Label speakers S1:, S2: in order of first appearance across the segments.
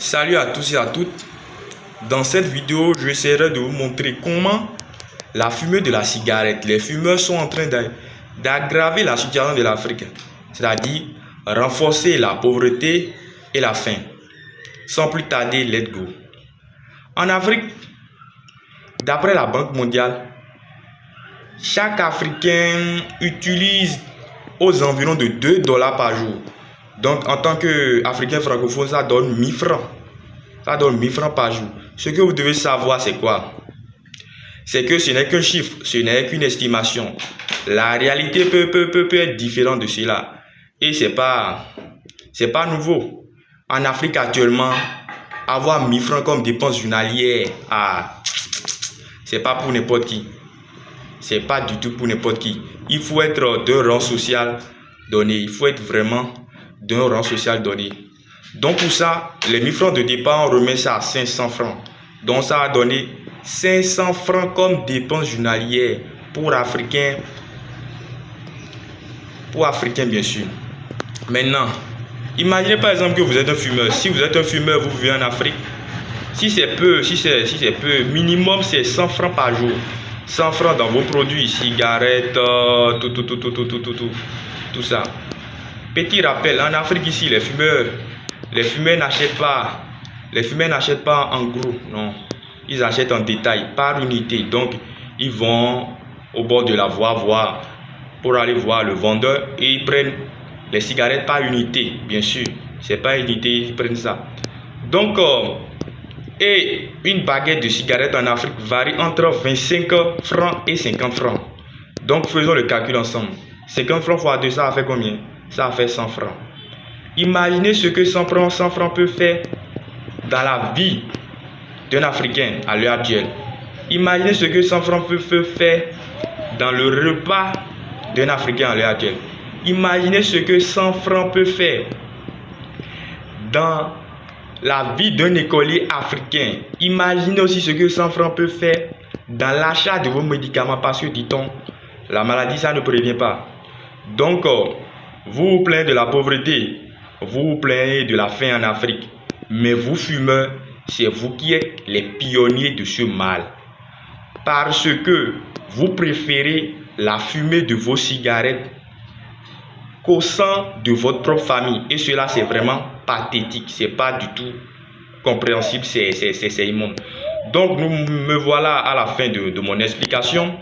S1: Salut à tous et à toutes. Dans cette vidéo, j'essaierai de vous montrer comment la fumée de la cigarette, les fumeurs sont en train d'aggraver la situation de l'Afrique, c'est-à-dire renforcer la pauvreté et la faim. Sans plus tarder, let's go. En Afrique, d'après la Banque mondiale, chaque Africain utilise aux environs de 2 dollars par jour. Donc, en tant qu'Africain francophone, ça donne 1000 francs. Ça donne 1000 francs par jour. Ce que vous devez savoir, c'est quoi? C'est que ce n'est qu'un chiffre, ce n'est qu'une estimation. La réalité peut être différente de cela. Et c'est pas nouveau. En Afrique actuellement, avoir 1000 francs comme dépense journalière, c'est pas pour n'importe qui. C'est pas du tout pour n'importe qui. Il faut être d'un rang social donné. Il faut être vraiment d'un rang social donné. Donc pour ça, les 1000 francs de départ, on remet ça à 500 francs. Donc ça a donné 500 francs comme dépense journalière pour Africains. Pour Africains, bien sûr. Maintenant, imaginez par exemple que vous êtes un fumeur. Si vous êtes un fumeur, vous vivez en Afrique. Si c'est peu, minimum c'est 100 francs par jour. 100 francs dans vos produits, cigarettes, tout ça. Petit rappel, en Afrique ici, les fumeurs n'achètent pas en gros, non. Ils achètent en détail, par unité. Donc, ils vont au bord de la voie pour aller voir le vendeur et ils prennent les cigarettes par unité, bien sûr. C'est pas unité, ils prennent ça. Donc, et une baguette de cigarettes en Afrique varie entre 25 francs et 50 francs. Donc, faisons le calcul ensemble. 50 francs fois 2, ça a fait combien? Ça a fait 100 francs. Imaginez ce que 100 francs peut faire dans la vie d'un Africain à l'heure actuelle. Imaginez ce que 100 francs peut faire dans le repas d'un Africain à l'heure actuelle. Imaginez ce que 100 francs peut faire dans la vie d'un écolier africain. Imaginez aussi ce que 100 francs peut faire dans l'achat de vos médicaments, parce que, dit-on, la maladie, ça ne prévient pas. Donc, vous vous plaignez de la pauvreté, vous vous plaignez de la faim en Afrique, mais vous fumeurs, c'est vous qui êtes les pionniers de ce mal. Parce que vous préférez la fumée de vos cigarettes qu'au sang de votre propre famille. Et cela, c'est vraiment pathétique. C'est pas du tout compréhensible, c'est immonde. Donc, me voilà à la fin de mon explication.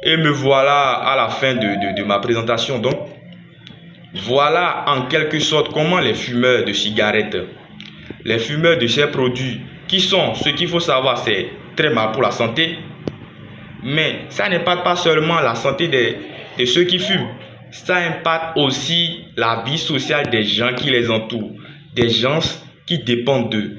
S1: Et me voilà à la fin de ma présentation. Donc, voilà en quelque sorte comment les fumeurs de cigarettes, les fumeurs de ces produits, qui sont, ce qu'il faut savoir, c'est très mal pour la santé. Mais ça n'impacte pas seulement la santé de ceux qui fument. Ça impacte aussi la vie sociale des gens qui les entourent, des gens qui dépendent d'eux.